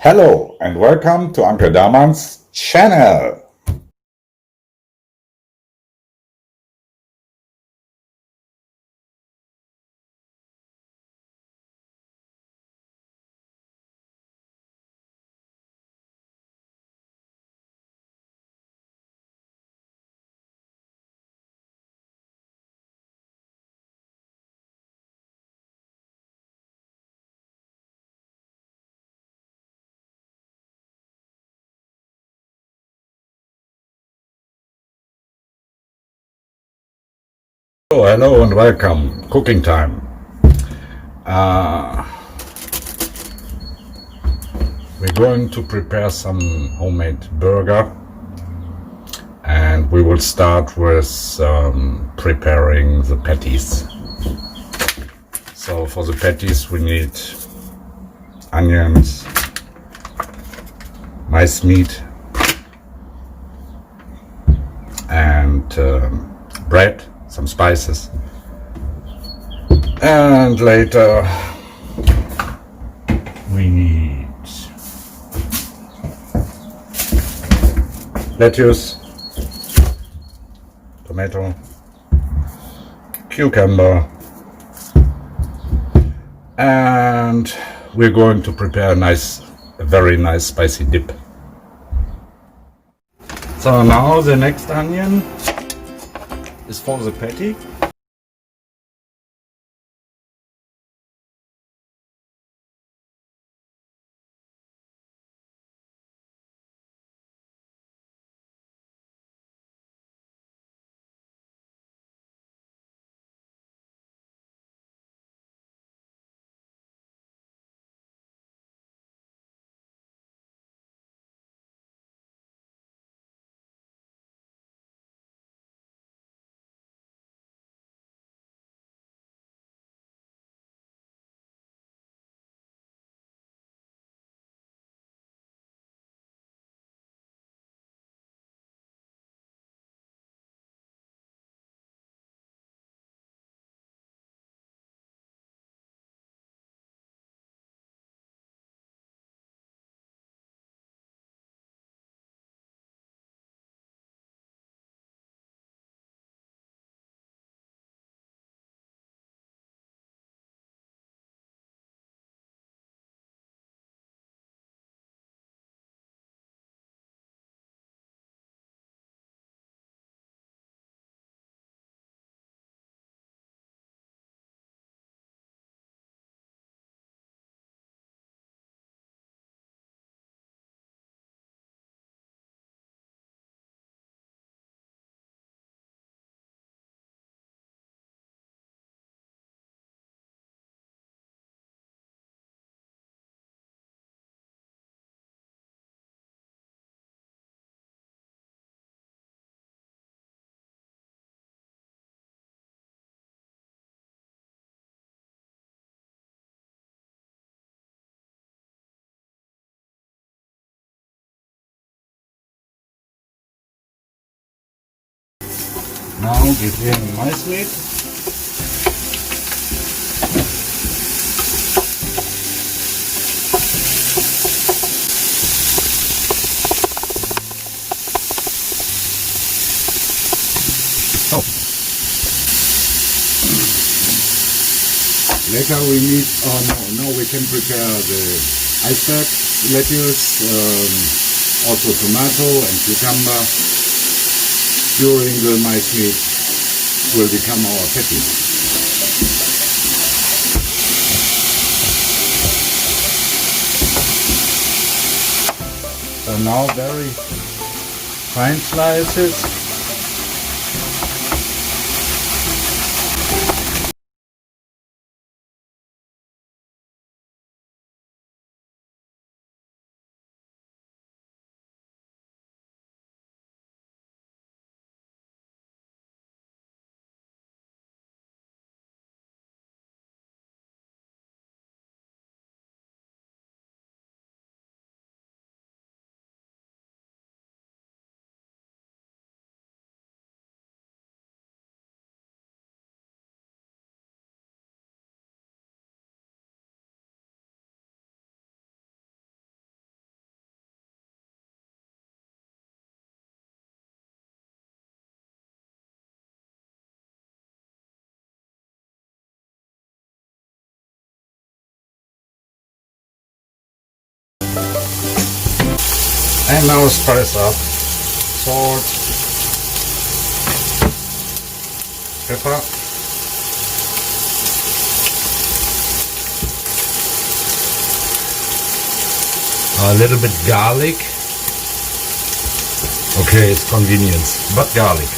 Hello and welcome to Uncle Darman's channel. Hello and welcome. Cooking time. We're going to prepare some homemade burger, and we will start with preparing the patties. So for the patties we need onions, mice meat, and bread, some spices, and later we need lettuce, tomato, cucumber, and we're going to prepare a very nice spicy dip. So now the next onion is for the patty. Now give him mice meat. Oh. Later we need, no, we can prepare the iceberg lettuce, also tomato and cucumber. During the mice meat will become our patty. So now very fine slices. And now spice up. Salt, pepper, a little bit garlic. Okay, it's convenience, but garlic.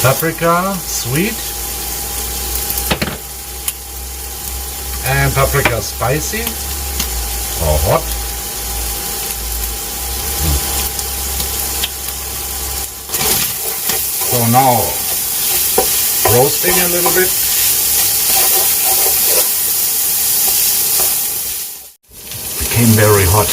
Paprika, sweet, and paprika spicy or hot. So now roasting a little bit. Became very hot.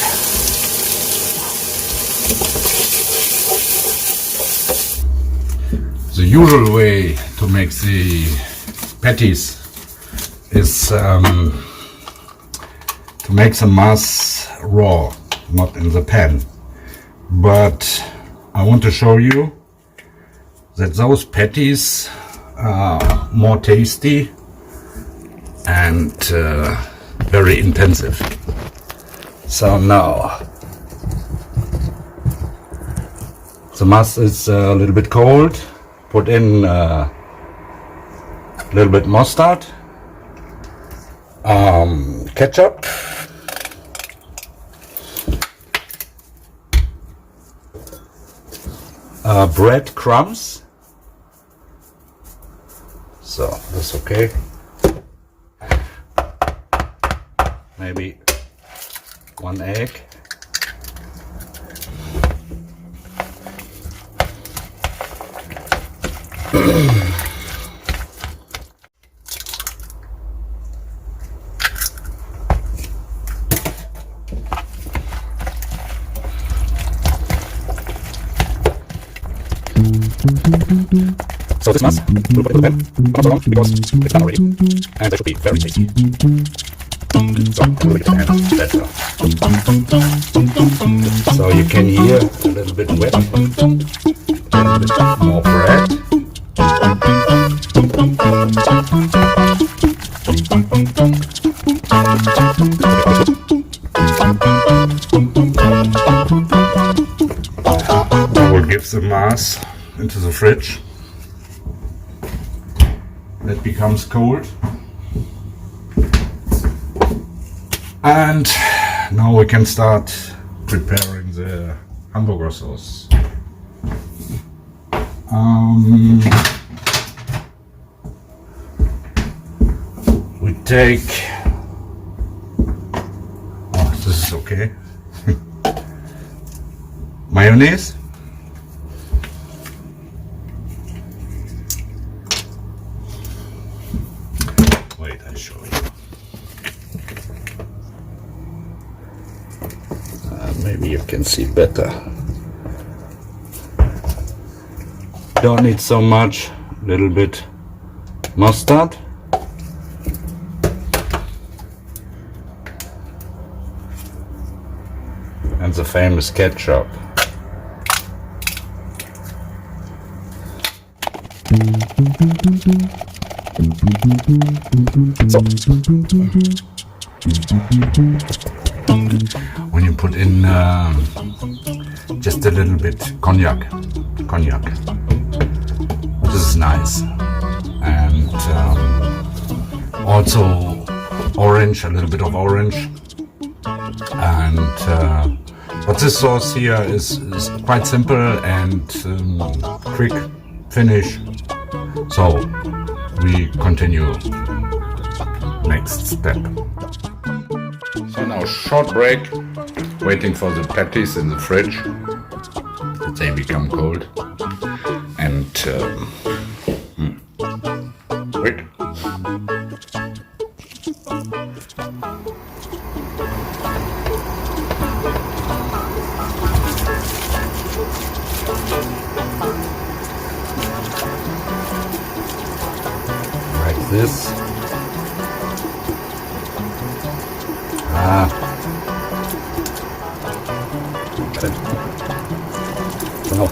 The usual way to make the patties is to make the mass raw, not in the pan. But I want to show you that those patties are more tasty and very intensive. So now the mass is a little bit cold. Put in a little bit mustard, ketchup, bread crumbs. So that's okay. Maybe 1 egg. So this mass, we'll put it in the pan, not so long because it's done already, and they should be very tasty. So we'll make the pan better. So you can hear a little bit wet, a little bit more bread. I will give the mass into the fridge. That becomes cold. And now we can start preparing the Hamburger sauce. We take, oh, this is okay, mayonnaise, wait, I show you. Maybe you can see better. Don't need so much, little bit mustard. And the famous ketchup. So, when you put in just a little bit cognac, this is nice, and also orange, a little bit of orange, and but this sauce here is quite simple and quick finish. So we continue next step. So now short break, waiting for the patties in the fridge that they become cold, and wait. Like this. Genau.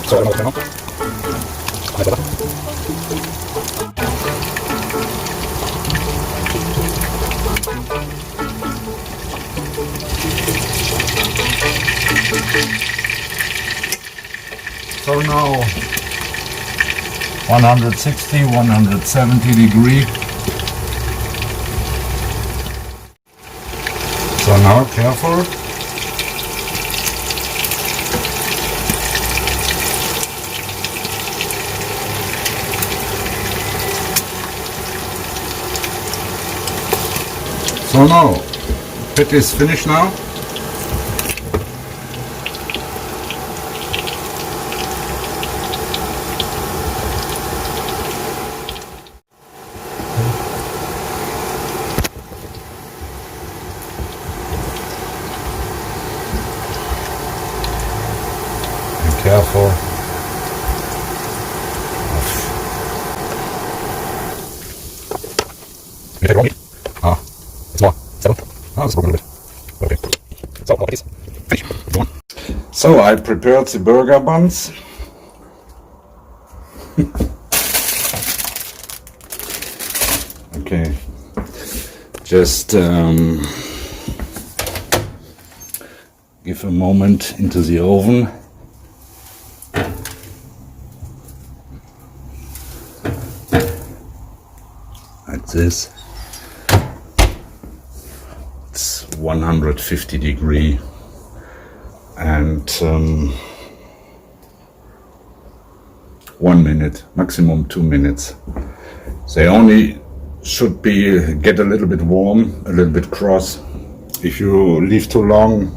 So now 160, 170 degree. So now careful. So now, patty is finished now. Careful. You take wrong. It's more. 7. It's broken a little bit. Okay. So, what is? Finish. Go on. So, I prepared the burger buns. Okay. Just give a moment into the oven. Like this. It's 150 degree and 1 minute, maximum 2 minutes. They only should get a little bit warm, a little bit cross. If you leave too long,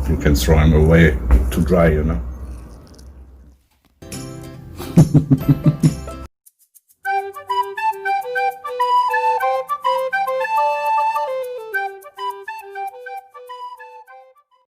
you can throw them away to dry, you know.